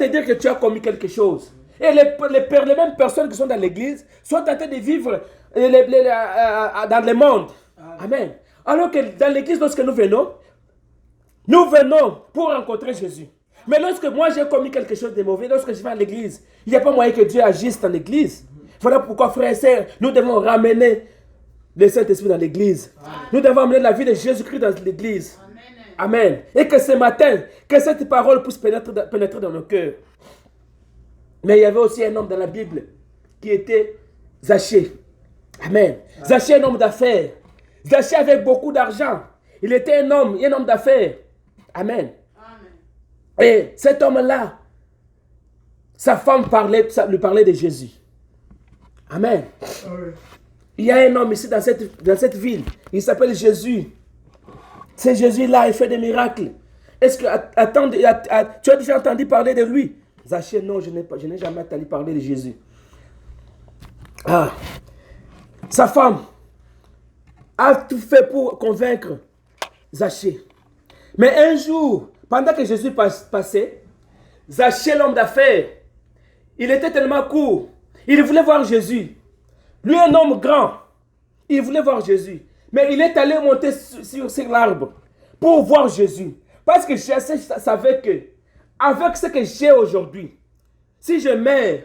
te dire que tu as commis quelque chose. Et les mêmes personnes qui sont dans l'église sont en train de vivre dans le monde. Amen. Alors que dans l'église, lorsque nous venons pour rencontrer Jésus. Mais lorsque moi j'ai commis quelque chose de mauvais, lorsque je vais à l'église, il n'y a pas moyen que Dieu agisse dans l'église. Voilà pourquoi, frères et sœurs, nous devons ramener le Saint-Esprit dans l'église. Nous devons amener la vie de Jésus-Christ dans l'église. Amen. Et que ce matin, que cette parole puisse pénétrer dans nos cœurs. Mais il y avait aussi un homme dans la Bible qui était Zachée. Amen. Zachée, un homme d'affaires. Zachée avait beaucoup d'argent. Il était un homme d'affaires. Amen. Et cet homme-là, sa femme lui parlait de Jésus. Amen. Il y a un homme ici dans cette ville. Il s'appelle Jésus. C'est Jésus-là, il fait des miracles. Est-ce que tu as déjà entendu parler de lui? Zachée, non, je n'ai jamais entendu parler de Jésus. Sa femme a tout fait pour convaincre Zachée. Mais un jour, pendant que Jésus passait, Zachée, l'homme d'affaires, il était tellement court. Il voulait voir Jésus. Lui, un homme grand, il voulait voir Jésus. Mais il est allé monter sur l'arbre pour voir Jésus. Parce que je savais que, avec ce que j'ai aujourd'hui, si je mets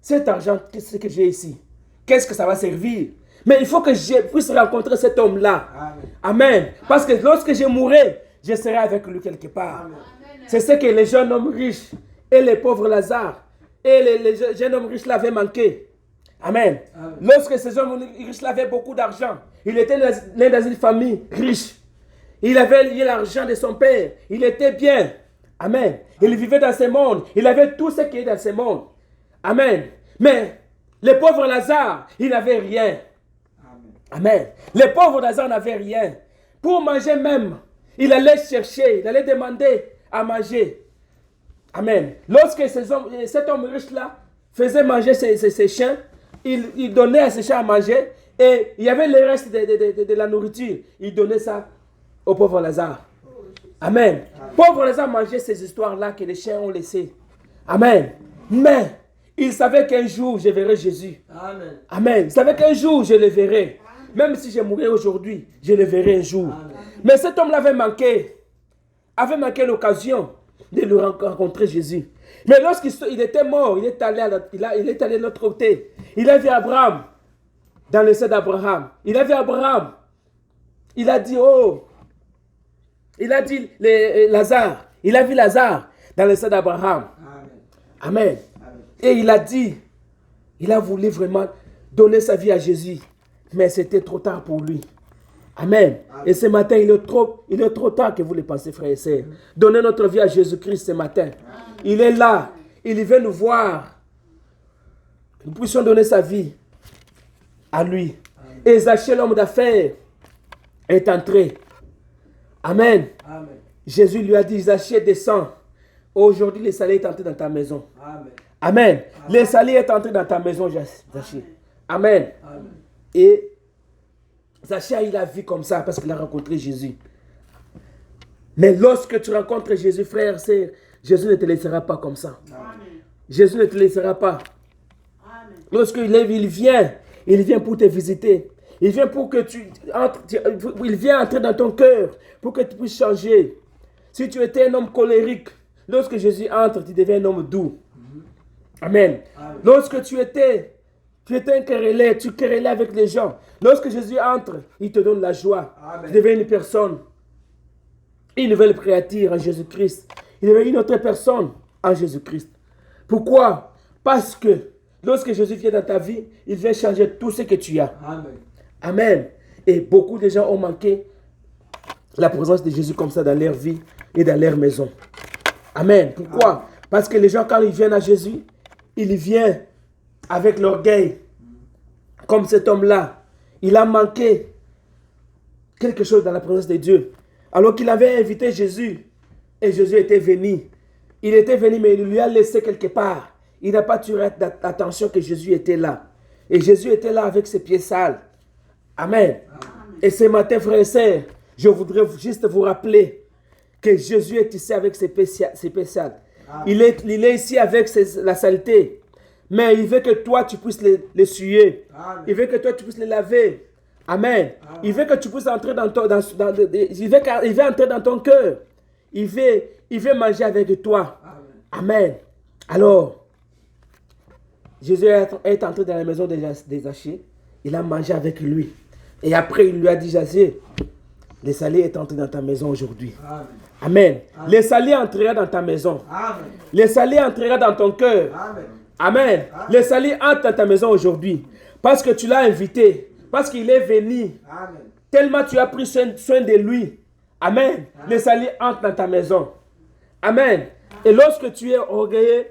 cet argent, ce que j'ai ici, qu'est-ce que ça va servir? Mais il faut que je puisse rencontrer cet homme-là. Amen. Parce que lorsque je mourrai, je serai avec lui quelque part. Amen. C'est ce que les jeunes hommes riches et les pauvres Lazare et les jeunes hommes riches l'avaient manqué. Amen. Lorsque ces hommes riches-là avaient beaucoup d'argent, il était né dans une famille riche. Il avait l'argent de son père. Il était bien. Amen. Il vivait dans ce monde. Il avait tout ce qui est dans ce monde. Amen. Mais les pauvres Lazare, ils n'avaient rien. Amen. Les pauvres Lazare n'avaient rien. Pour manger même, il allait chercher, il allait demander à manger. Amen. Lorsque cet homme riche-là faisait manger ses chiens, il donnait à ses chiens à manger et il y avait le reste de la nourriture. Il donnait ça au pauvre Lazare. Amen. Pauvre Lazare mangeait ces histoires-là que les chiens ont laissées. Amen. Mais il savait qu'un jour je verrai Jésus. Amen. Amen. Il savait qu'un jour je le verrai. Même si je mourrais aujourd'hui, je le verrai un jour. Amen. Mais cet homme avait manqué l'occasion de le rencontrer Jésus. Mais lorsqu'il était mort, il est allé de l'autre côté. Il a vu Abraham dans le sein d'Abraham. Il a vu Abraham. Il a dit, Lazare. Il a vu Lazare dans le sein d'Abraham. Amen. Amen. Et il a voulu vraiment donner sa vie à Jésus. Mais c'était trop tard pour lui. Amen. Amen. Et ce matin, il est trop tard que vous le pensez, frères et sœurs. Donnez notre vie à Jésus-Christ ce matin. Amen. Il est là. Il veut nous voir. Nous puissions donner sa vie à lui. Amen. Et Zachée, l'homme d'affaires, est entré. Amen. Amen. Jésus lui a dit, Zachée, descends. Aujourd'hui, le salut est entré dans ta maison. Amen. Amen. Amen. Le salut est entré dans ta maison, Zachée. Amen. Amen. Et Zachée, il a vu comme ça parce qu'il a rencontré Jésus. Mais lorsque tu rencontres Jésus, frère, sœur, Jésus ne te laissera pas comme ça. Amen. Jésus ne te laissera pas. Amen. Lorsqu'il vient pour te visiter. Il vient pour que il vient entrer dans ton cœur pour que tu puisses changer. Si tu étais un homme colérique, lorsque Jésus entre, tu deviens un homme doux. Amen. Amen. Lorsque tu étais un querelleur, tu querellais avec les gens. Lorsque Jésus entre, il te donne la joie. Amen. Tu deviens une personne, une nouvelle créature en Jésus-Christ. Il devient une autre personne en Jésus-Christ. Pourquoi? Parce que lorsque Jésus vient dans ta vie, il vient changer tout ce que tu as. Amen. Amen. Et beaucoup de gens ont manqué la présence de Jésus comme ça dans leur vie et dans leur maison. Amen. Pourquoi? Amen. Parce que les gens, quand ils viennent à Jésus, ils viennent avec l'orgueil. Comme cet homme-là. Il a manqué quelque chose dans la présence de Dieu. Alors qu'il avait invité Jésus. Et Jésus était venu. Il était venu, mais il lui a laissé quelque part. Il n'a pas tiré attention que Jésus était là. Et Jésus était là avec ses pieds sales. Amen. Amen. Et ce matin, frères et sœurs, je voudrais juste vous rappeler que Jésus est ici avec ses pieds sales. Il est ici avec la saleté. Mais il veut que toi, tu puisses les suer. Il veut que toi, tu puisses les laver. Amen. Il veut que tu puisses entrer il veut entrer dans ton cœur. Il veut manger avec toi. Amen. Alors, Jésus est entré dans la maison des Zachée. Il a mangé avec lui. Et après, il lui a dit, Zachée, le salut est entré dans ta maison aujourd'hui. Amen. Le salut entrera dans ta maison. Le salut entrera dans ton cœur. Amen. Le salut entre dans ta maison aujourd'hui. Parce que tu l'as invité. Parce qu'il est venu. Tellement tu as pris soin de lui. Amen. Le salut entre dans ta maison. Amen. Et lorsque tu es orgueilleux,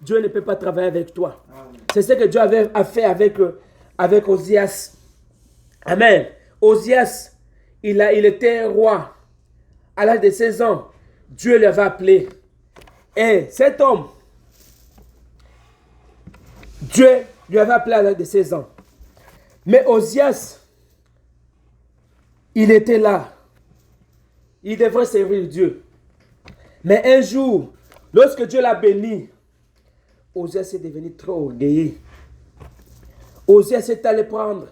Dieu ne peut pas travailler avec toi. C'est ce que Dieu avait fait avec Osias. Amen. Osias, il était roi. À l'âge de 16 ans, Dieu l'avait appelé. Et cet homme, Dieu lui avait appelé à l'âge de 16 ans. Mais Osias, il était là. Il devrait servir Dieu. Mais un jour, lorsque Dieu l'a béni, Osias est devenu trop orgueilleux. Osias est allé prendre.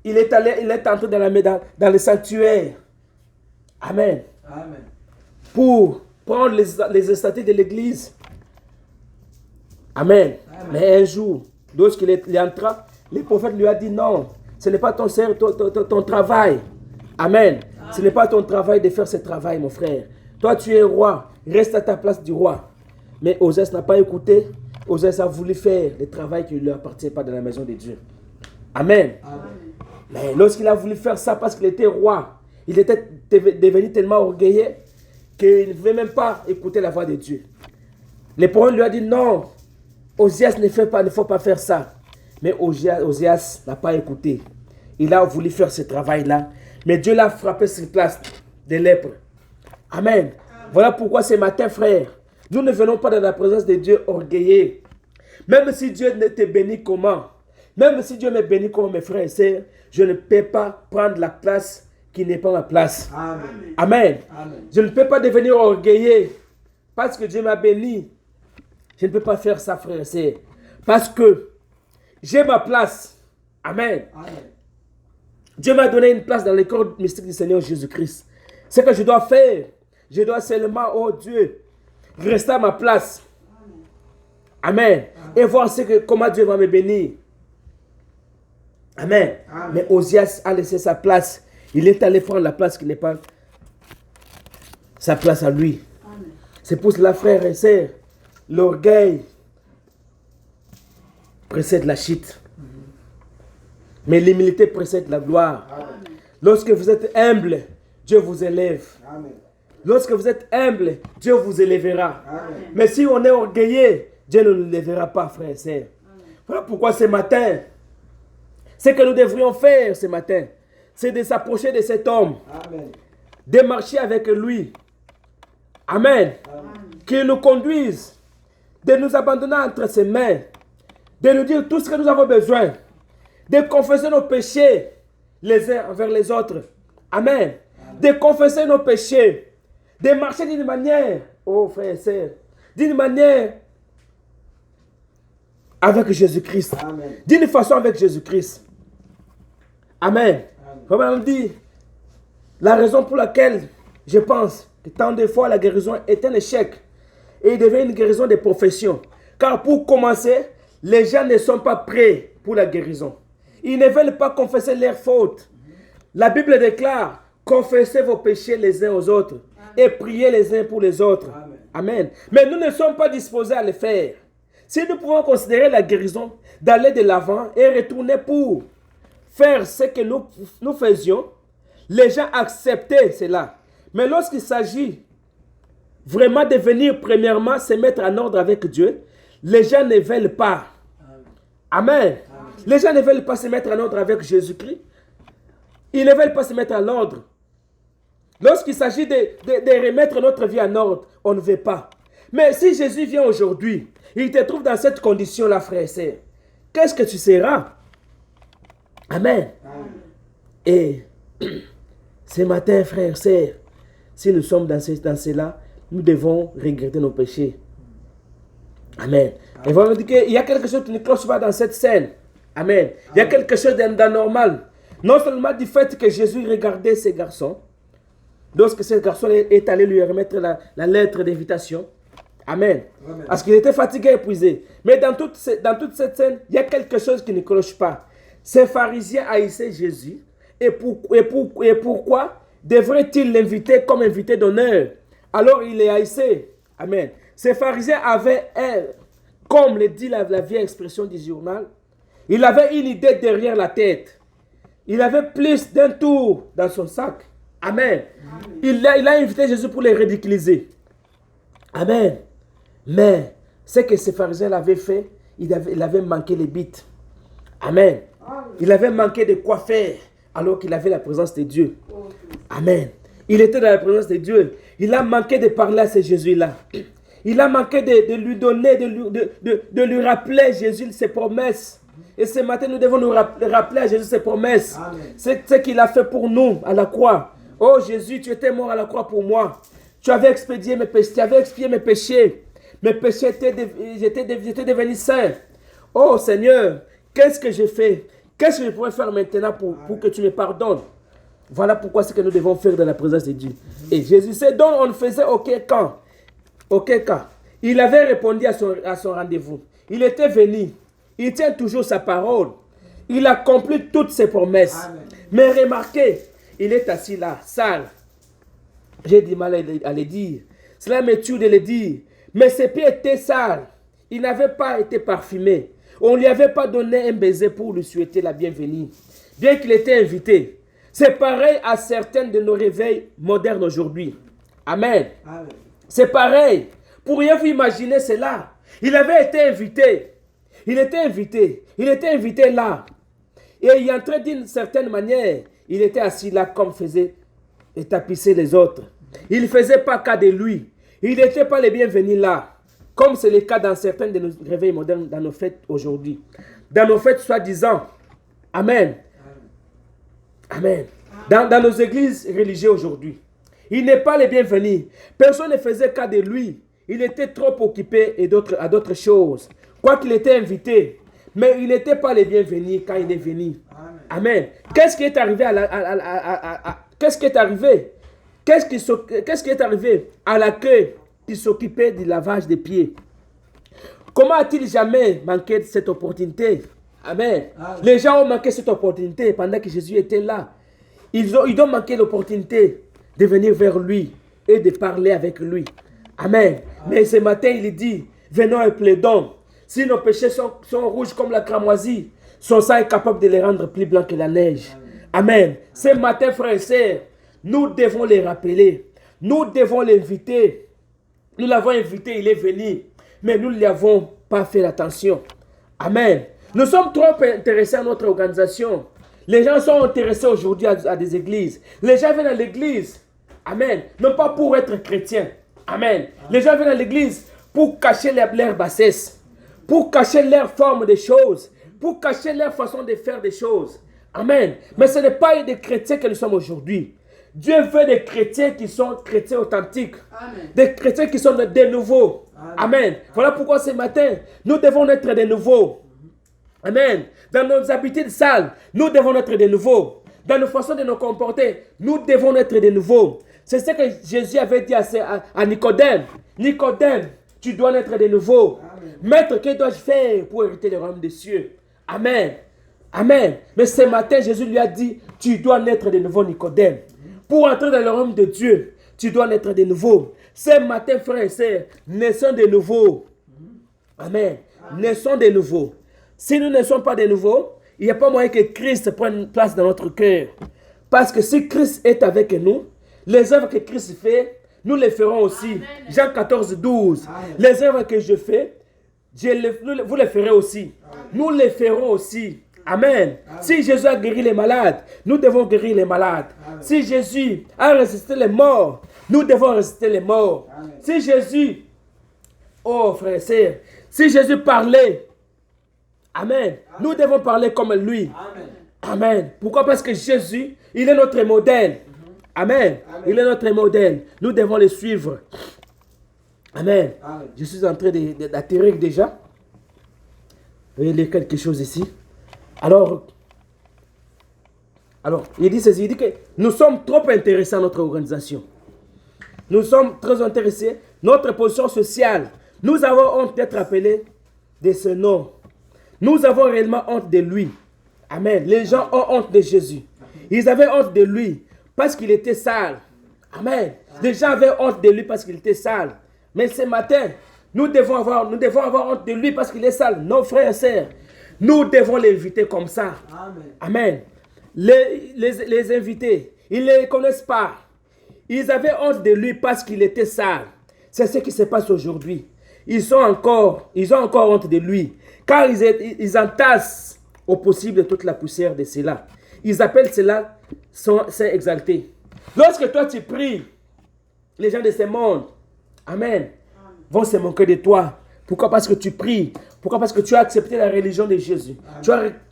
Il est entré dans le sanctuaire. Amen. Amen. Pour prendre les statuts de l'église. Amen. Amen. Mais un jour, lorsqu'il entra, le prophète lui a dit non, ce n'est pas ton travail. Amen. Ce n'est pas ton travail de faire ce travail, mon frère. Toi, tu es roi. Reste à ta place du roi. Mais Osias n'a pas écouté. Osias a voulu faire le travail qui ne lui appartient pas dans la maison de Dieu. Amen. Amen. Mais lorsqu'il a voulu faire ça parce qu'il était roi, il était devenu tellement orgueilleux qu'il ne voulait même pas écouter la voix de Dieu. Le prophète lui a dit non, Osias ne faut pas faire ça. Mais Osias n'a pas écouté. Il a voulu faire ce travail-là. Mais Dieu l'a frappé sur place de lèpre. Amen. Voilà pourquoi ce matin, frère, nous ne venons pas dans la présence de Dieu orgueilleux. Même si Dieu ne te bénit comment, même si Dieu me bénit comme mes frères et sœurs, je ne peux pas prendre la place qui n'est pas ma place. Amen. Amen. Amen. Je ne peux pas devenir orgueilleux parce que Dieu m'a béni. Je ne peux pas faire ça, frère et sœurs. Parce que j'ai ma place. Amen. Amen. Dieu m'a donné une place dans le corps mystique du Seigneur Jésus-Christ. Ce que je dois faire, je dois seulement, oh Dieu, rester à ma place. Amen. Amen. Et voir comment Dieu va me bénir. Amen. Amen. Mais Osias a laissé sa place. Il est allé prendre la place qui n'est pas sa place à lui. Amen. C'est pour cela, frères et sœurs, l'orgueil précède la chute. Mais l'humilité précède la gloire. Amen. Lorsque vous êtes humble, Dieu vous élève. Amen. Lorsque vous êtes humble, Dieu vous élèvera. Amen. Mais si on est orgueilleux, Dieu ne nous élèvera pas, frères et sœurs. Voilà pourquoi ce matin, ce que nous devrions faire ce matin, c'est de s'approcher de cet homme. Amen. De marcher avec lui. Amen. Amen. Qu'il nous conduise, de nous abandonner entre ses mains, de nous dire tout ce que nous avons besoin, de confesser nos péchés les uns envers les autres. Amen. Amen. De confesser nos péchés, de marcher d'une manière, oh frères et sœurs, d'une manière avec Jésus-Christ. D'une façon avec Jésus-Christ. Amen. Comme on dit, la raison pour laquelle je pense que tant de fois la guérison est un échec et il devient une guérison de profession. Car pour commencer, les gens ne sont pas prêts pour la guérison. Ils ne veulent pas confesser leurs fautes. La Bible déclare, confessez vos péchés les uns aux autres et priez les uns pour les autres. Amen. Amen. Mais nous ne sommes pas disposés à le faire. Si nous pouvons considérer la guérison d'aller de l'avant et retourner pour faire ce que nous faisions, les gens acceptaient cela. Mais lorsqu'il s'agit vraiment de venir premièrement se mettre en ordre avec Dieu, les gens ne veulent pas. Amen. Amen. Les gens ne veulent pas se mettre en ordre avec Jésus-Christ. Ils ne veulent pas se mettre en ordre. Lorsqu'il s'agit de remettre notre vie en ordre, on ne veut pas. Mais si Jésus vient aujourd'hui, il te trouve dans cette condition-là, frère et sœur, qu'est-ce que tu seras? Amen. Amen. Et ce matin, frère et sœur, si nous sommes dans cela, nous devons regretter nos péchés. Amen. Et vraiment dire qu'il y a quelque chose qui ne cloche pas dans cette scène. Amen. Il y a quelque chose d'anormal. Non seulement du fait que Jésus regardait ces garçons, lorsque ce garçon est allé lui remettre la lettre d'invitation. Amen. Amen. Parce qu'il était fatigué, épuisé. Mais dans toute cette scène, il y a quelque chose qui ne cloche pas. Ces pharisiens haïssaient Jésus. Et pourquoi devrait-il l'inviter comme invité d'honneur? Alors il les haïssait. Amen. Ces pharisiens avaient, comme le dit la vieille expression du journal, il avait une idée derrière la tête. Il avait plus d'un tour dans son sac. Amen. Il a invité Jésus pour les ridiculiser. Amen. Mais ce que ces pharisiens l'avaient fait, il avait manqué les bites. Amen. Il avait manqué de quoi faire alors qu'il avait la présence de Dieu. Amen. Il était dans la présence de Dieu. Il a manqué de parler à ce Jésus-là. Il a manqué de lui donner, de lui rappeler Jésus ses promesses. Et ce matin, nous devons nous rappeler à Jésus ses promesses. C'est ce qu'il a fait pour nous à la croix. Oh Jésus, tu étais mort à la croix pour moi. Tu avais expédié mes péchés, tu avais expié mes péchés. Mes péchés j'étais devenu saint. Oh Seigneur, qu'est-ce que j'ai fait? Qu'est-ce que je pourrais faire maintenant pour que tu me pardonnes? Voilà pourquoi c'est que nous devons faire dans la présence de Dieu. Et Jésus, c'est donc on ne faisait aucun cas. Il avait répondu à son rendez-vous. Il était venu. Il tient toujours sa parole. Il accomplit toutes ses promesses. Amen. Mais remarquez, il est assis là, sale. J'ai du mal à le dire. Cela me tue de le dire. Mais ses pieds étaient sales. Il n'avait pas été parfumé. On ne lui avait pas donné un baiser pour lui souhaiter la bienvenue. Bien qu'il était invité. C'est pareil à certains de nos réveils modernes aujourd'hui. Amen. Amen. C'est pareil. Pourriez-vous imaginer cela? Il avait été invité. Il était invité là. Et il entrait d'une certaine manière. Il était assis là comme faisait et tapissait les autres. Il ne faisait pas cas de lui. Il n'était pas le bienvenu là. Comme c'est le cas dans certains de nos réveils modernes, dans nos fêtes aujourd'hui. Dans nos fêtes soi-disant. Amen. Amen. Dans nos églises religieuses aujourd'hui. Il n'est pas le bienvenu. Personne ne faisait cas de lui. Il était trop occupé à d'autres choses. Quoiqu'il était invité. Mais il n'était pas le bienvenu quand il est venu. Amen. Qu'est-ce qui est arrivé qu'est-ce qui est arrivé? Qu'est-ce qui est arrivé à l'accueil qui s'occupait du lavage des pieds? Comment a-t-il jamais manqué cette opportunité? Amen. Les gens ont manqué cette opportunité pendant que Jésus était là. Ils ont manqué l'opportunité de venir vers lui et de parler avec lui. Amen. Mais ce matin, il dit, venons et plaidons. Si nos péchés sont rouges comme la cramoisie, son sang est capable de les rendre plus blancs que la neige. Amen. Ce matin, frères et sœurs, nous devons les rappeler. Nous devons l'inviter. Nous l'avons invité, il est venu. Mais nous ne lui avons pas fait attention. Amen. Nous sommes trop intéressés à notre organisation. Les gens sont intéressés aujourd'hui à des églises. Les gens viennent à l'église. Amen. Non pas pour être chrétiens. Amen. Les gens viennent à l'église pour cacher leur bassesse. Pour cacher leur forme des choses. Pour cacher leur façon de faire des choses. Amen. Mais ce n'est pas des chrétiens que nous sommes aujourd'hui. Dieu veut des chrétiens qui sont chrétiens authentiques. Amen. Des chrétiens qui sont des nouveaux. Amen. Amen. Voilà pourquoi ce matin, nous devons être des nouveaux. Amen. Dans nos habitudes sales, nous devons être des nouveaux. Dans nos façons de nous comporter, nous devons être des nouveaux. C'est ce que Jésus avait dit à Nicodème. Nicodème, tu dois être de nouveau. Amen. Maître, que dois-je faire pour hériter le royaume des cieux? Amen. Amen. Mais ce matin, Jésus lui a dit, tu dois naître de nouveau, Nicodème. Pour entrer dans le royaume de Dieu, tu dois naître de nouveau. Ce matin, frères et sœurs, naissons de nouveau. Amen. Naissons de nouveau. Si nous ne sommes pas de nouveau, il n'y a pas moyen que Christ prenne place dans notre cœur. Parce que si Christ est avec nous, les œuvres que Christ fait, nous les ferons aussi. Amen. Jean 14, 12. Amen. Les œuvres que je fais, vous les ferez aussi. Amen. Nous les ferons aussi. Amen. Amen. Si Jésus a guéri les malades, nous devons guérir les malades. Amen. Si Jésus a ressuscité les morts, nous devons ressusciter les morts. Amen. Si Jésus, oh frères et sœurs, si Jésus parlait, Amen, Amen, nous devons parler comme lui. Amen. Amen. Pourquoi? Parce que Jésus, il est notre modèle. Amen. Amen. Il est notre modèle. Nous devons le suivre. Amen. Je suis en train d'atterrir déjà. Je vais lire quelque chose ici. Alors, il dit ceci, il dit que nous sommes trop intéressés à notre organisation. Nous sommes très intéressés. Notre position sociale. Nous avons honte d'être appelés de ce nom. Nous avons réellement honte de lui. Amen. Les gens ont honte de Jésus. Ils avaient honte de lui parce qu'il était sale. Amen. Les gens avaient honte de lui parce qu'il était sale. Mais ce matin, nous devons avoir honte de lui parce qu'il est sale. Nos frères et sœurs, nous devons l'inviter comme ça. Amen. Les invités, ils ne les connaissent pas. Ils avaient honte de lui parce qu'il était sale. C'est ce qui se passe aujourd'hui. Ils ont encore honte de lui. Car ils entassent au possible toute la poussière de cela. Ils appellent cela saint exalté. Lorsque toi tu pries, les gens de ce monde, amen, vont se moquer de toi. Pourquoi? Parce que tu pries. Pourquoi? Parce que tu as accepté la religion de Jésus. Tu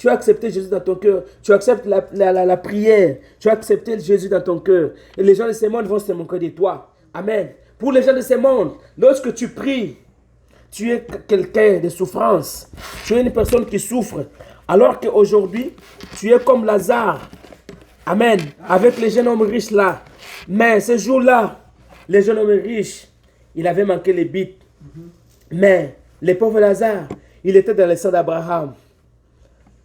as accepté Jésus dans ton cœur. Tu acceptes la prière. Tu as accepté Jésus dans ton cœur. Et les gens de ce monde vont se moquer de toi. Amen. Pour les gens de ce monde, lorsque tu pries, tu es quelqu'un de souffrance. Tu es une personne qui souffre. Alors qu'aujourd'hui, tu es comme Lazare. Amen. Avec les jeunes hommes riches là. Mais ce jour-là, les jeunes hommes riches, il avait manqué les bites. Mais le pauvre Lazare, il était dans le sang d'Abraham.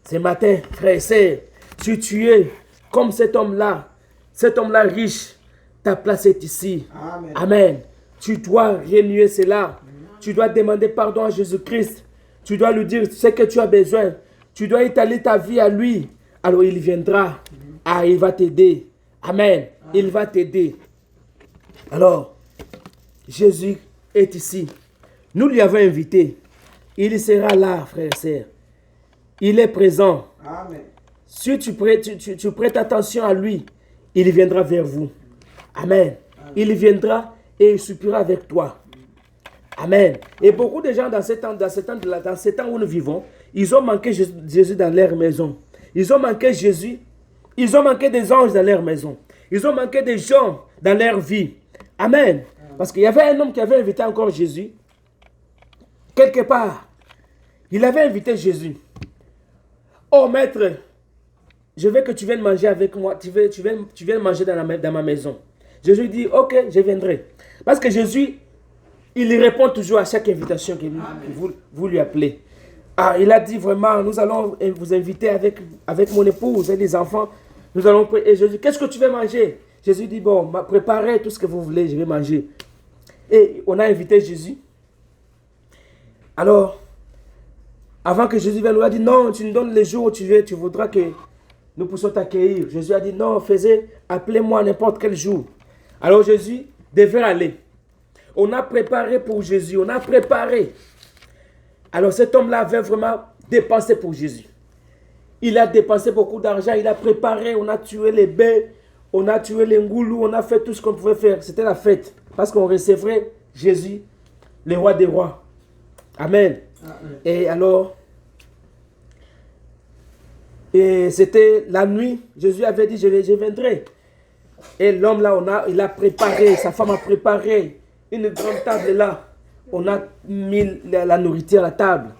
Ce matin, frère et sœur, si tu es comme cet homme-là riche, ta place est ici. Amen. Amen. Tu dois renouer cela. Tu dois demander pardon à Jésus-Christ. Tu dois lui dire ce que tu as besoin. Tu dois étaler ta vie à lui. Alors il viendra. Ah, il va t'aider. Amen. Il va t'aider. Alors, Jésus est ici. Nous lui avons invité. Il sera là, frère et sœur. Il est présent. Amen. Si tu prêtes attention à lui, il viendra vers vous. Amen. Il viendra et il soupira avec toi. Amen. Et beaucoup de gens dans ce temps où nous vivons, ils ont manqué Jésus dans leur maison. Ils ont manqué Jésus. Ils ont manqué des anges dans leur maison. Ils ont manqué des gens dans leur vie. Amen. Parce qu'il y avait un homme qui avait invité encore Jésus. Quelque part, il avait invité Jésus. Oh maître, je veux que tu viennes manger avec moi. Tu viennes manger dans ma maison. Jésus dit, ok, je viendrai. Parce que Jésus, il répond toujours à chaque invitation que vous lui appelez. Ah, il a dit vraiment, nous allons vous inviter avec mon épouse et les enfants. Nous allons prier. Et Jésus, qu'est-ce que tu veux manger? Jésus dit, bon, préparez tout ce que vous voulez, je vais manger. Et on a invité Jésus. Alors, avant que Jésus vienne, on a dit, non, tu nous donnes les jours où tu voudras que nous puissions t'accueillir. Jésus a dit, non, appelez-moi n'importe quel jour. Alors Jésus devait aller. On a préparé pour Jésus, on a préparé. Alors cet homme-là avait vraiment dépensé pour Jésus. Il a dépensé beaucoup d'argent, il a préparé, on a tué les bœufs, on a tué les ngoulous, on a fait tout ce qu'on pouvait faire. C'était la fête, parce qu'on recevrait Jésus, le roi des rois. Amen. Et alors, c'était la nuit, Jésus avait dit, je viendrai. Et l'homme là, il a préparé, sa femme a préparé une grande table là. On a mis la nourriture à la table.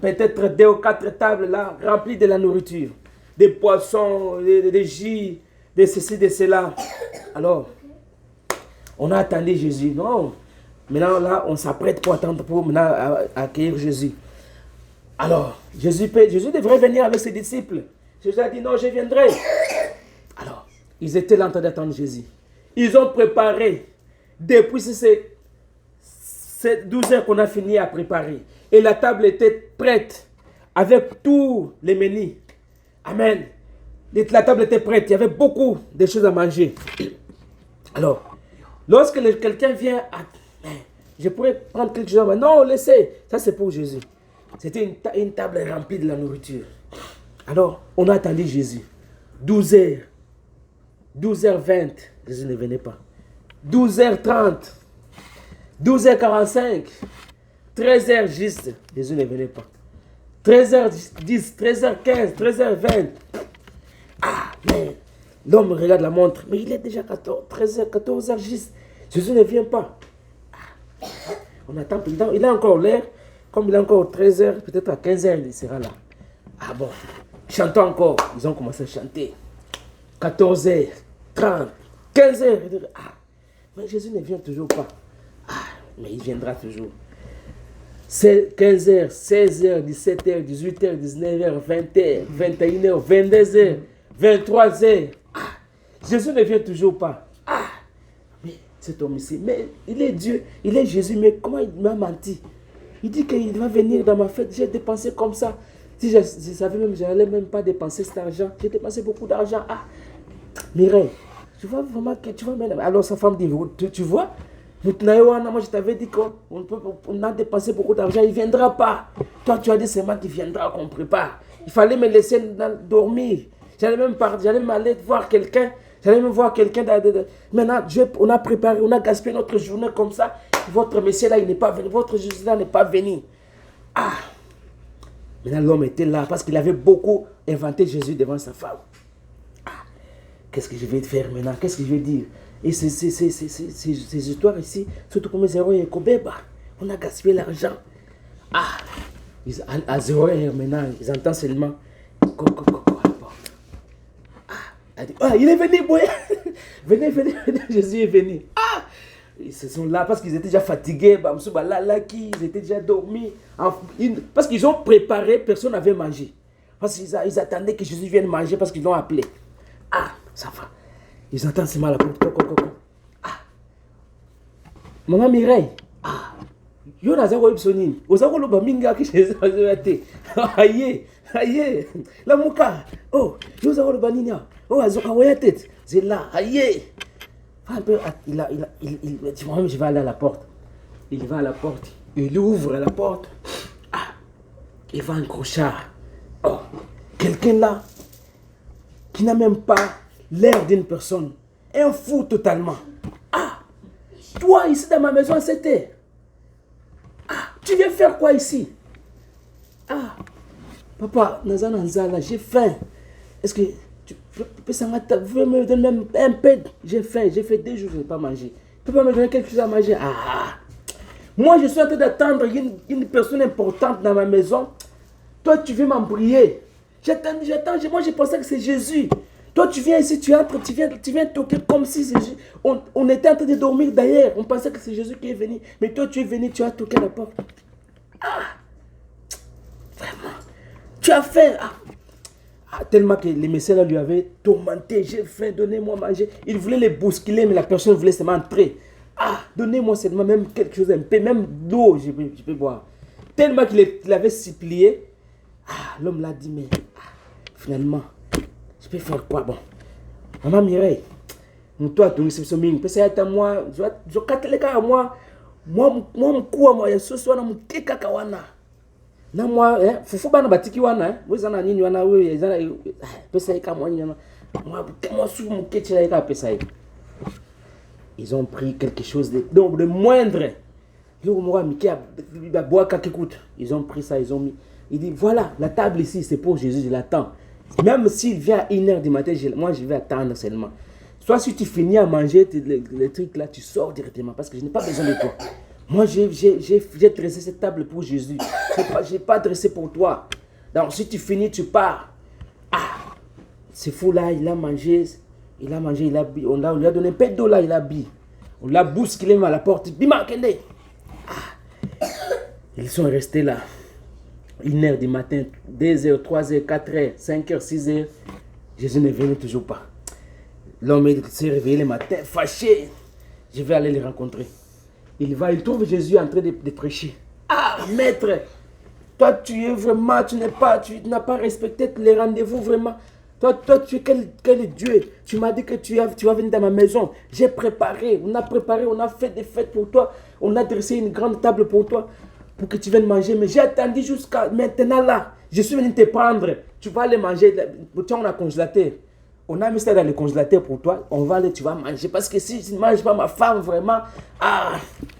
Peut-être 2 ou 4 tables là, remplies de la nourriture. Des poissons, des jus, de ceci, de cela. Alors, on a attendu Jésus. Non. Maintenant là, on s'apprête pour attendre, pour maintenant accueillir Jésus. Alors, Jésus devrait venir avec ses disciples. Jésus a dit, non, je viendrai. Alors, ils étaient là en train d'attendre Jésus. Ils ont préparé. Depuis ces 12 heures qu'on a fini à préparer. Et la table était prête. Avec tous les menus. Amen. La table était prête. Il y avait beaucoup de choses à manger. Alors, lorsque quelqu'un vient, je pourrais prendre quelque chose. Non, laissez. Ça, c'est pour Jésus. C'était une table remplie de la nourriture. Alors, on a attendu Jésus. 12 heures. 12h20. Jésus ne venait pas. 12h30. 12h45. 13h juste. Jésus ne venait pas. 13h10, 13h15, 13h20. Ah, mais l'homme regarde la montre. Mais il est déjà 14h juste. Jésus ne vient pas. On attend, il a encore l'air, comme il est encore 13h, peut-être à 15h, il sera là. Ah bon, chantons encore. Ils ont commencé à chanter. 14h, 30, 15h. Ah, mais Jésus ne vient toujours pas. Ah, mais il viendra toujours. 15h, 16h, 17h, 18h, 19h, 20h, 21h, 22h, 23h. Ah, Jésus ne vient toujours pas. Ah, mais cet homme ici, mais il est Dieu, il est Jésus, mais comment il m'a menti? Il dit qu'il va venir dans ma fête, j'ai dépensé comme ça. Si je savais même, je n'allais même pas dépenser cet argent. J'ai dépensé beaucoup d'argent. Ah, Mireille, tu vois vraiment que tu vas même. Alors sa femme dit, tu vois, moi je t'avais dit qu'on a dépensé beaucoup d'argent, il ne viendra pas. Toi tu as dit c'est moi qui viendra, qu'on prépare. Il fallait me laisser dormir. J'allais même aller voir quelqu'un. J'allais même voir quelqu'un. Maintenant, on a préparé, on a gaspillé notre journée comme ça. Votre monsieur là, il n'est pas venu. Votre Jésus là n'est pas venu. Ah! Maintenant, l'homme était là parce qu'il avait beaucoup inventé Jésus devant sa femme. Ah! Qu'est-ce que je vais faire maintenant? Qu'est-ce que je vais dire? Et ces histoires ici, surtout comme 0 et Kobeba, on a gaspillé l'argent. Ah! À 0 heure maintenant, ils entendent seulement. Ah, il est venu, boy. Venez, Jésus est venu. Ah! Ils se sont là parce qu'ils étaient déjà fatigués. Ils étaient déjà dormis. Parce qu'ils ont préparé, personne n'avait mangé. Parce qu'ils attendaient que Jésus vienne manger parce qu'ils l'ont appelé. Ah, ça va. Ils entendent seulement la porte. Ah. Maman Mireille. Ah. Yo nazako ipsonini. Ozako lo baminga ki Jésus azate. Aïe. La muka. Oh, yo zako lo banini. Oh, azoka waya tête. C'est là. Aïe. Un peu, je vais aller à la porte. Il va à la porte. Il ouvre la porte. Ah, il va un crochard. Oh, quelqu'un là qui n'a même pas l'air d'une personne. Un fou totalement. Ah, toi ici dans ma maison, c'était. Ah, tu viens faire quoi ici? Ah, papa, j'ai faim. Est-ce que tu peux me donner même un peu? J'ai faim, j'ai fait 2 jours, je n'ai pas mangé. Tu peux pas me donner quelque chose à manger? Ah, moi je suis en train d'attendre une personne importante dans ma maison. Toi tu viens m'embrouiller. J'attends, moi je pensais que c'est Jésus. Toi tu viens ici, tu entres, tu viens toquer comme si c'est Jésus. On était en train de dormir d'ailleurs, on pensait que c'est Jésus qui est venu. Mais toi tu es venu, tu as toqué à la porte. Ah, vraiment, tu as faim. Ah, tellement que les messieurs là lui avaient tourmenté. J'ai faim, donnez-moi à manger. Il voulait les bousculer, mais la personne voulait seulement entrer. Ah, donnez-moi seulement même quelque chose, un peu, même d'eau, je peux boire. Tellement qu'il avait supplié. Ah, l'homme l'a dit, mais finalement, je peux faire quoi? Bon, maman Mireille, toi, tu es sommin, parce que moi, je capte les gars, moi, ce soir, je suis na moi fufu bana batiki wana wezana nini wana wewe ezana pesa ika mwanya moi sous mon ketchela ika pesa. Ils ont pris quelque chose de moindre. Ils ont pris ça, ils ont mis. Il dit voilà, la table ici c'est pour Jésus, je l'attends. Même s'il vient à 1h du matin, moi je vais attendre seulement. Soit si tu finis à manger les trucs là, tu sors directement parce que je n'ai pas besoin de toi. Moi, j'ai dressé cette table pour Jésus. Je n'ai pas dressé pour toi. Donc, si tu finis, tu pars. Ah, c'est fou là, il a mangé, on lui a donné un peu d'eau là, il a bu. On l'a bousculé à la porte. Bima, Kende. Ah, ils sont restés là. 1h du matin, 2h, 3h, 4h, 5h, 6h. Jésus ne venait toujours pas. L'homme s'est réveillé le matin, fâché. Je vais aller les rencontrer. Il trouve Jésus en train de prêcher. Ah, maître, toi tu es vraiment, tu n'as pas respecté les rendez-vous vraiment. Toi tu es quel Dieu? Tu m'as dit que tu vas venir dans ma maison. J'ai préparé, on a fait des fêtes pour toi. On a dressé une grande table pour toi, pour que tu viennes manger. Mais j'ai attendu jusqu'à maintenant là. Je suis venu te prendre. Tu vas aller manger. Tiens, on a congélateur. On a mis ça dans le congélateur pour toi. On va aller, tu vas manger. Parce que si tu ne manges pas ma femme, vraiment,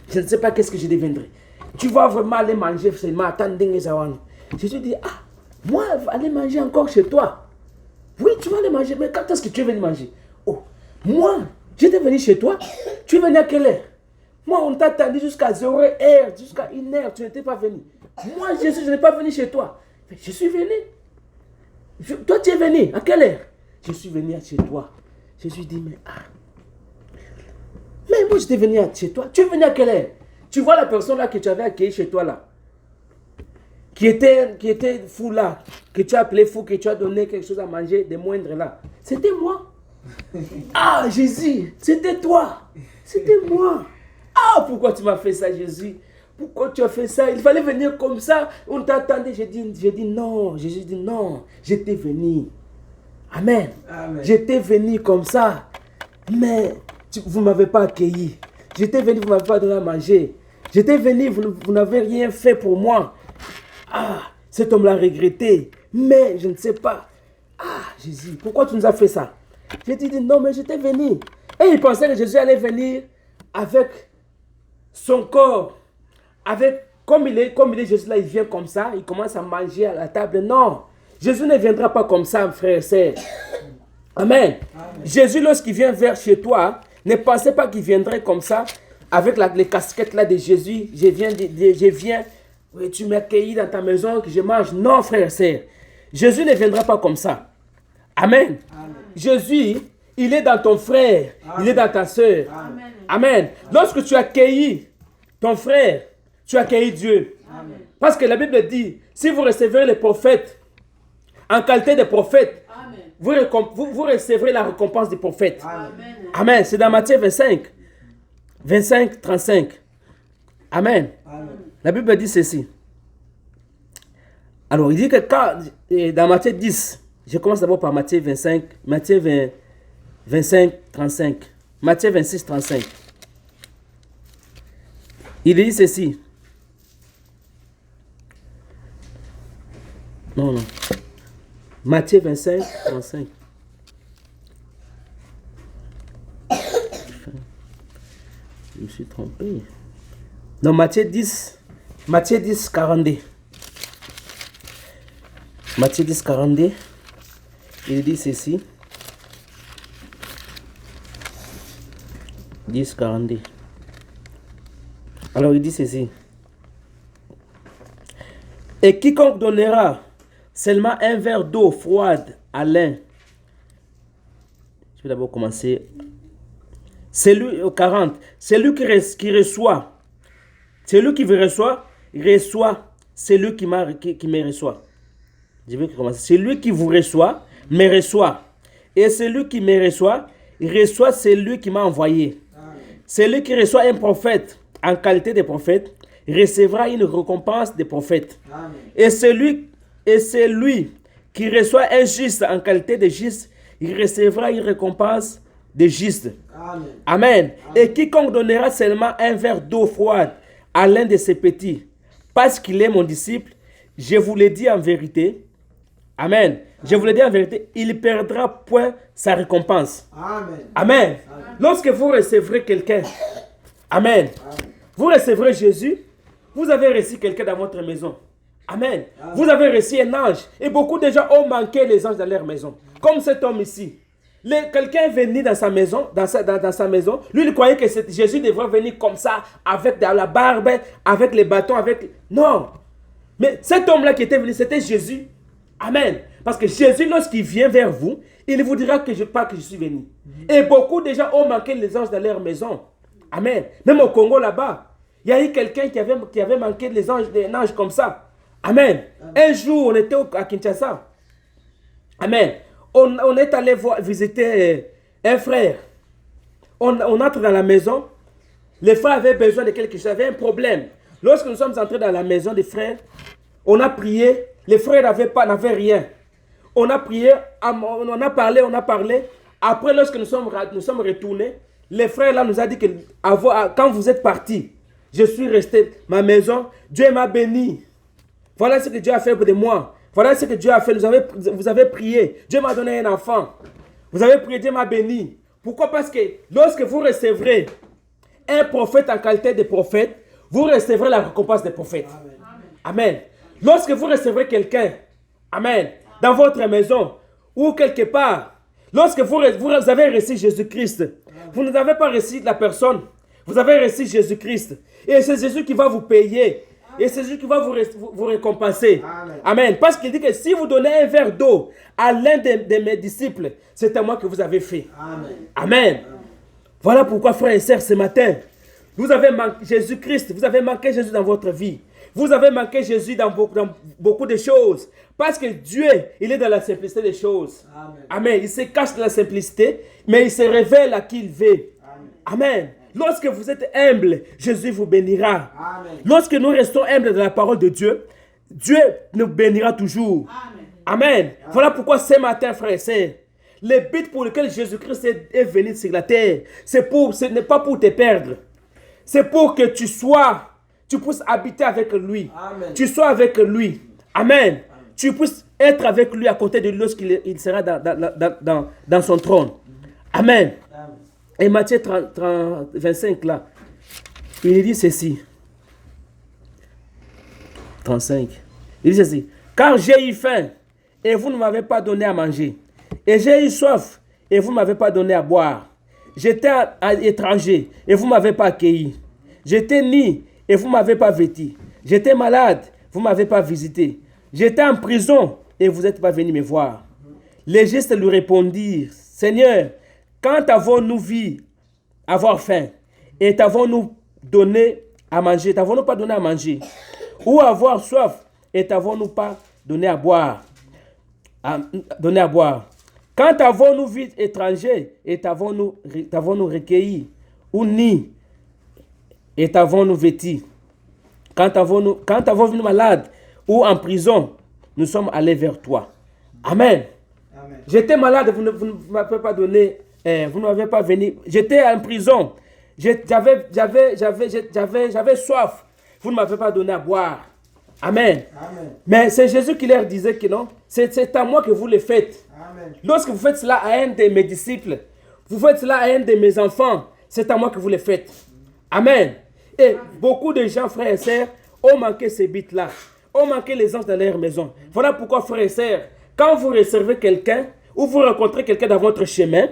je ne sais pas qu'est-ce que je deviendrai. Tu vas vraiment aller manger seulement. Attends, je te dis, moi, aller manger encore chez toi. Oui, tu vas aller manger. Mais quand est-ce que tu es venu manger? Oh, moi, j'étais venu chez toi. Tu es venu à quelle heure? Moi, on t'a attendu jusqu'à 0 heure, jusqu'à 1 heure, tu n'étais pas venu. Moi, Jésus, je n'ai pas venu chez toi. Mais je suis venu. Toi, tu es venu. À quelle heure? Je suis venu chez toi. Jésus dit, mais mais moi, j'étais venu chez toi. Tu es venu à quelle heure? Tu vois la personne là que tu avais accueillie chez toi là, qui était fou là, que tu as appelé fou, que tu as donné quelque chose à manger, des moindres là. C'était moi. Ah, Jésus, c'était toi. C'était moi. Ah, pourquoi tu m'as fait ça, Jésus? Pourquoi tu as fait ça? Il fallait venir comme ça. On t'attendait. J'ai dit non. Jésus dit non. J'étais venu. Amen. Amen. J'étais venu comme ça. Mais vous ne m'avez pas accueilli. J'étais venu, vous ne m'avez pas donné à manger. J'étais venu, vous n'avez rien fait pour moi. Ah, cet homme l'a regretté. Mais je ne sais pas. Ah, Jésus, pourquoi tu nous as fait ça? J'ai dit non, mais j'étais venu. Et il pensait que Jésus allait venir avec son corps. Comme il est Jésus là, il vient comme ça, il commence à manger à la table. Non, Jésus ne viendra pas comme ça, frère et sœur. Amen. Amen. Jésus, lorsqu'il vient vers chez toi, ne pensez pas qu'il viendrait comme ça, avec les casquettes là de Jésus. Je viens, oui, tu m'accueillis dans ta maison, que je mange. Non, frère et sœur. Jésus ne viendra pas comme ça. Amen. Amen. Jésus, il est dans ton frère, Amen. Il est dans ta sœur. Amen. Amen. Lorsque tu accueillis ton frère, tu accueillis Dieu. Amen. Parce que la Bible dit, si vous recevez les prophètes en qualité de prophètes, vous recevrez la récompense des prophètes. Amen. Amen. C'est dans Matthieu 25, 35. Amen. Amen. La Bible dit ceci. Alors, il dit que dans Matthieu 10, je commence d'abord par Matthieu 25, Matthieu 25, 35. Matthieu 26, 35. Il dit ceci. Non. Matthieu 25, 35. Je me suis trompé. Non, Matthieu 10, 42. Matthieu 10, 42. Il dit ceci. 10, 42. Alors il dit ceci. Et quiconque donnera seulement un verre d'eau froide à l'un. Je vais d'abord commencer. Celui au 40. Celui qui reçoit. Celui qui me reçoit, celui qui me reçoit. Je vais commencer. Celui qui vous reçoit, me reçoit. Et celui qui me reçoit, reçoit celui qui m'a envoyé. Amen. Celui qui reçoit un prophète en qualité de prophète, recevra une récompense de prophète. Amen. Et celui qui reçoit un juste en qualité de juste, il recevra une récompense de juste. Amen. Amen. Et quiconque donnera seulement un verre d'eau froide à l'un de ses petits, parce qu'il est mon disciple, je vous le dis en vérité. Amen. Je vous le dis en vérité, il ne perdra point sa récompense. Amen. Amen. Amen. Lorsque vous recevrez quelqu'un, Amen. Vous recevrez Jésus, vous avez reçu quelqu'un dans votre maison. Amen. Amen. Vous avez reçu un ange. Et beaucoup de gens ont manqué les anges dans leur maison. Comme cet homme ici. Quelqu'un est venu dans sa maison, dans sa maison. Lui, il croyait que Jésus devrait venir comme ça, avec la barbe, avec les bâtons, Non. Mais cet homme-là qui était venu, c'était Jésus. Amen. Parce que Jésus, lorsqu'il vient vers vous, il vous dira que je suis venu. Et beaucoup de gens ont manqué les anges dans leur maison. Amen. Même au Congo là-bas, il y a eu quelqu'un qui avait manqué les anges, un ange comme ça. Amen. Un jour, on était à Kinshasa. Amen. On est allé visiter un frère. On entre dans la maison. Les frères avaient besoin de quelque chose, avaient un problème. Lorsque nous sommes entrés dans la maison des frères, on a prié. Les frères n'avaient rien. On a prié, on a parlé. Après, lorsque nous sommes retournés, les frères là nous ont dit que quand vous êtes partis, je suis resté ma maison, Dieu m'a béni. Voilà ce que Dieu a fait de moi. Voilà ce que Dieu a fait. Vous avez prié. Dieu m'a donné un enfant. Vous avez prié, Dieu m'a béni. Pourquoi? Parce que lorsque vous recevrez un prophète en qualité de prophète, vous recevrez la récompense des prophètes. Amen. Amen. Lorsque vous recevrez quelqu'un, Amen, dans votre maison ou quelque part, lorsque vous avez reçu Jésus-Christ, vous n'avez pas reçu la personne, Vous avez reçu Jésus-Christ. Et c'est Jésus qui va vous payer. Et c'est Jésus qui va vous récompenser. Amen. Parce qu'il dit que si vous donnez un verre d'eau à l'un de mes disciples, c'est à moi que vous avez fait. Amen. Voilà pourquoi, frères et sœurs, ce matin, vous avez manqué Jésus-Christ. Vous avez manqué Jésus dans votre vie. Vous avez manqué Jésus dans beaucoup de choses. Parce que Dieu, il est dans la simplicité des choses. Amen. Il se cache dans la simplicité, mais il se révèle à qui il veut. Amen. Lorsque vous êtes humble, Jésus vous bénira. Amen. Lorsque nous restons humbles dans la parole de Dieu, Dieu nous bénira toujours. Amen. Amen. Voilà pourquoi ce matin, frères et sœurs, le but pour lequel Jésus-Christ est venu sur la terre, ce n'est pas pour te perdre. C'est pour que tu puisses habiter avec lui. Amen. Tu sois avec lui. Amen. Tu puisses être avec lui à côté de lui lorsqu'il sera dans son trône. Amen. Et Matthieu 25 là, il dit ceci. 35. Il dit ceci. Car j'ai eu faim et vous ne m'avez pas donné à manger. Et j'ai eu soif et vous ne m'avez pas donné à boire. J'étais étranger et vous ne m'avez pas accueilli. J'étais nu et vous ne m'avez pas vêtu. J'étais malade, vous ne m'avez pas visité. J'étais en prison et vous n'êtes pas venu me voir. Les justes lui répondirent, Seigneur, quand avons-nous vu avoir faim et t'avons-nous donné à manger, t'avons-nous pas donné à manger? Ou avoir soif et t'avons-nous pas donné à boire? Quand avons-nous vu étranger et t'avons-nous recueilli? Ou ni et t'avons-nous vêtu? Quand avons-nous malade ou en prison, nous sommes allés vers toi. Amen. Amen. J'étais malade, vous ne m'avez pas donné. Vous n'avez pas venu. J'étais en prison. J'avais soif. Vous ne m'avez pas donné à boire. Amen. Amen. Mais c'est Jésus qui leur disait que non. C'est à moi que vous le faites. Amen. Lorsque vous faites cela à un de mes disciples, vous faites cela à un de mes enfants, c'est à moi que vous le faites. Amen. Et beaucoup de gens, frères et sœurs, ont manqué ces buts-là. Ont manqué les anges dans leur maison. Voilà pourquoi, frères et sœurs, quand vous recevez quelqu'un ou vous rencontrez quelqu'un dans votre chemin,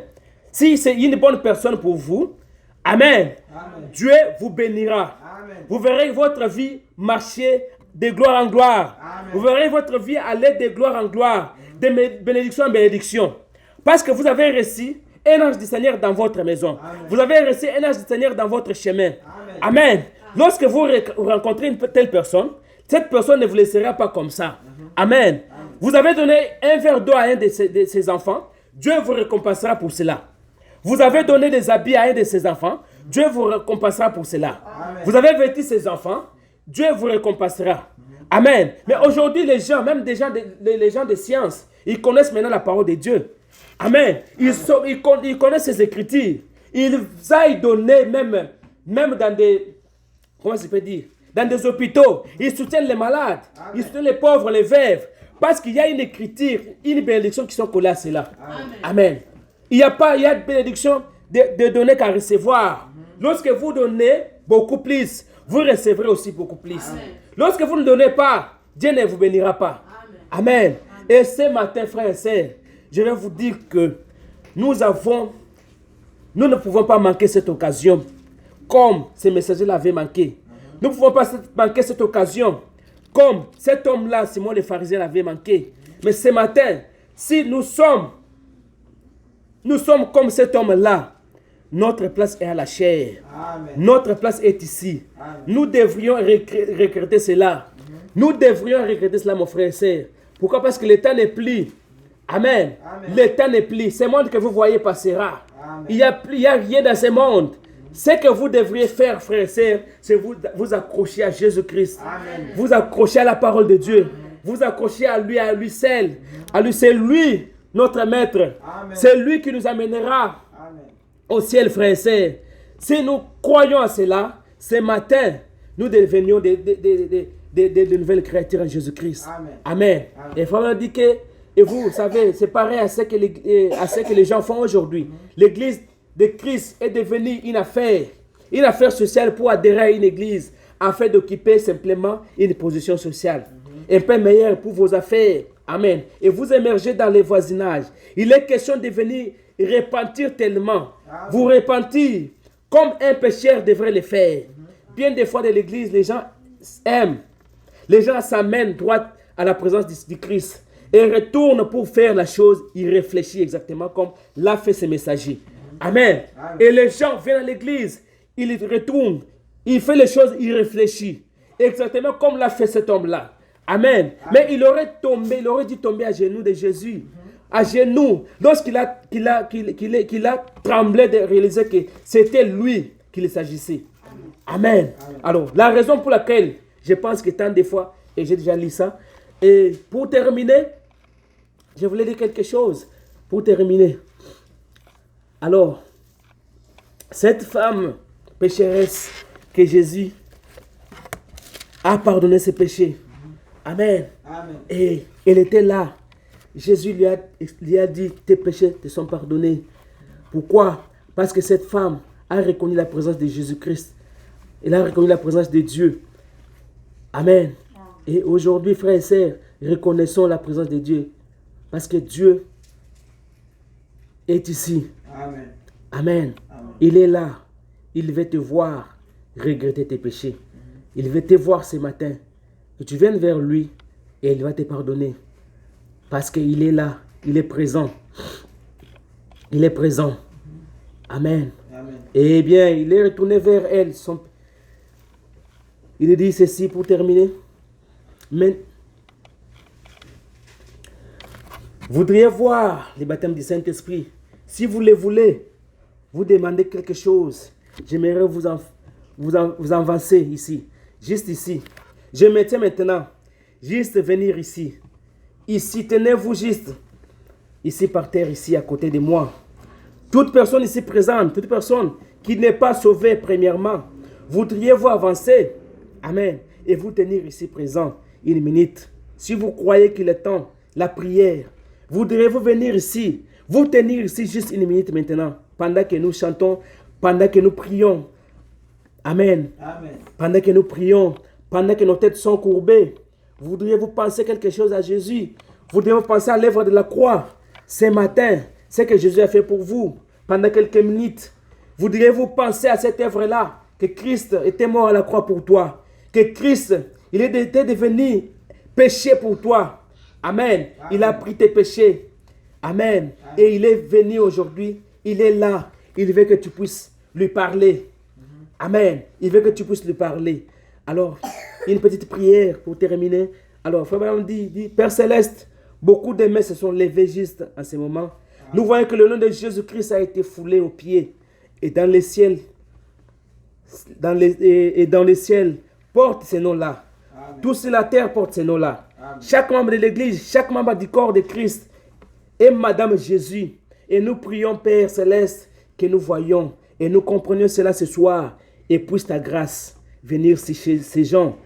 si c'est une bonne personne pour vous, Amen. Amen. Dieu vous bénira. Amen. Vous verrez votre vie marcher de gloire en gloire. Amen. Vous verrez votre vie aller de gloire en gloire, de bénédiction en bénédiction. Parce que vous avez reçu un ange du Seigneur dans votre maison. Amen. Vous avez reçu un ange du Seigneur dans votre chemin. Amen. Amen. Lorsque vous rencontrez une telle personne, cette personne ne vous laissera pas comme ça. Amen. Amen. Vous avez donné un verre d'eau à un de ses enfants, Dieu vous récompensera pour cela. Vous avez donné des habits à un de ses enfants, Dieu vous récompensera pour cela. Amen. Vous avez vêtu ses enfants, Dieu vous récompensera. Amen. Mais aujourd'hui, les gens, même les gens de science, ils connaissent maintenant la parole de Dieu. Amen. Ils connaissent ses écritures. Ils aillent donner même dans des... Comment ça peut dire? Dans des hôpitaux. Ils soutiennent les malades. Amen. Ils soutiennent les pauvres, les veuves. Parce qu'il y a une écriture, une bénédiction qui sont collées à cela. Amen. Amen. Il y a de bénédiction de donner qu'à recevoir. Lorsque vous donnez beaucoup plus, vous recevrez aussi beaucoup plus. Amen. Lorsque vous ne donnez pas, Dieu ne vous bénira pas. Amen. Amen. Et ce matin, frères et sœurs, je vais vous dire que nous ne pouvons pas manquer cette occasion comme ces messagers l'avaient manqué. Nous ne pouvons pas manquer cette occasion comme cet homme-là, Simon le pharisien, l'avait manqué. Mais ce matin, si nous sommes comme cet homme-là, notre place est à la chair. Amen. Notre place est ici. Amen. Nous devrions regretter cela. Nous devrions regretter cela, mon frère et sœur. Pourquoi? Parce que le temps n'est plus. Amen. Amen. Le temps n'est plus. Ce monde que vous voyez passera. Amen. Il n'y a rien dans ce monde. Ce que vous devriez faire, frères et sœurs, c'est vous accrocher à Jésus-Christ. Amen. Vous accrocher à la parole de Dieu. Amen. Vous accrocher à lui seul. À lui, c'est lui, notre maître. Amen. C'est lui qui nous amènera au ciel, frères et sœurs. Si nous croyons à cela, ce matin, nous devenions de nouvelles créatures en Jésus-Christ. Amen. Amen. Amen. Et frère dit que, et vous savez, c'est pareil à ce que les gens font aujourd'hui. L'église de Christ est devenue une affaire sociale pour adhérer à une église, afin d'occuper simplement une position sociale. Un peu meilleure pour vos affaires. Amen. Et vous émergez dans les voisinages. Il est question de venir repentir tellement. Amen. Vous repentir comme un pécheur devrait le faire. Bien des fois dans l'église, les gens aiment. Les gens s'amènent droit à la présence du Christ et retournent pour faire la chose. Ils réfléchissent exactement comme l'a fait ce messager. Amen. Et les gens viennent à l'église, ils retournent, ils font les choses, ils réfléchissent. Exactement comme l'a fait cet homme-là. Amen. Mais il aurait dû tomber à genoux de Jésus. À genoux. Lorsqu'il a tremblé de réaliser que c'était lui qu'il s'agissait. Amen. Alors, la raison pour laquelle je pense que tant de fois, et j'ai déjà lu ça, et pour terminer, je voulais dire quelque chose. Pour terminer. Alors, cette femme pécheresse que Jésus a pardonné ses péchés. Amen. Amen. Et elle était là. Jésus lui a dit, tes péchés te sont pardonnés. Pourquoi? Parce que cette femme a reconnu la présence de Jésus-Christ. Elle a reconnu la présence de Dieu. Amen. Et aujourd'hui, frères et sœurs, reconnaissons la présence de Dieu. Parce que Dieu est ici. Amen. Amen. Amen. Il est là. Il veut te voir regretter tes péchés. Il veut te voir ce matin. Que tu viennes vers lui et il va te pardonner. Parce qu'il est là. Il est présent. Il est présent. Amen. Amen. Eh bien, il est retourné vers elle. Il dit ceci pour terminer. Mais voudriez voir le baptême du Saint-Esprit. Si vous le voulez, vous demandez quelque chose. J'aimerais vous avancer ici. Juste ici. Je me tiens maintenant. Juste venir ici. Ici, tenez-vous juste. Ici par terre, ici à côté de moi. Toute personne ici présente, toute personne qui n'est pas sauvée premièrement, voudriez-vous avancer? Amen. Et vous tenir ici présent une minute. Si vous croyez qu'il est temps, la prière, voudriez-vous venir ici, vous tenir ici juste une minute maintenant, pendant que nous chantons, pendant que nous prions. Amen. Amen. Pendant que nous prions, pendant que nos têtes sont courbées, voudriez-vous penser quelque chose à Jésus? Voudriez-vous penser à l'œuvre de la croix ce matin, ce que Jésus a fait pour vous pendant quelques minutes? Voudriez-vous penser à cette œuvre-là, que Christ était mort à la croix pour toi, que Christ, il était devenu péché pour toi. Amen. Amen. Il a pris tes péchés. Amen. Amen. Et il est venu aujourd'hui, il est là. Il veut que tu puisses lui parler. Amen. Il veut que tu puisses lui parler. Alors, une petite prière pour terminer. Alors, Frère Branham dit, Père Céleste, beaucoup de mains se sont levées juste en ce moment. Nous voyons que le nom de Jésus-Christ a été foulé aux pieds. Et dans les ciels, dans les ciels, porte ces noms-là. Tout sur la terre porte ces noms-là. Chaque membre de l'Église, chaque membre du corps de Christ est Madame Jésus. Et nous prions, Père Céleste, que nous voyons et nous comprenions cela ce soir. Et puisse ta grâce venir chez ces gens,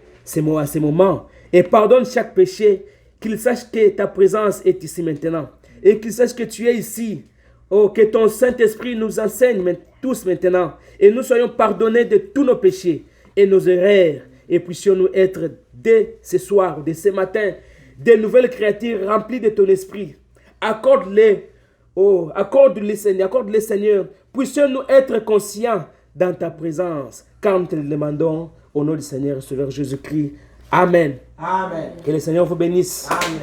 à ces moments. Et pardonne chaque péché, qu'ils sachent que ta présence est ici maintenant. Et qu'ils sachent que tu es ici. Oh, que ton Saint-Esprit nous enseigne tous maintenant. Et nous soyons pardonnés de tous nos péchés et nos erreurs. Et puissions-nous être dès ce soir, dès ce matin, des nouvelles créatures remplies de ton esprit. Accorde-les, oh, accorde-les Seigneur. Puissions-nous être conscients dans ta présence. Car nous te le demandons au nom du Seigneur et Sauveur Jésus-Christ. Amen. Amen. Que le Seigneur vous bénisse. Amen.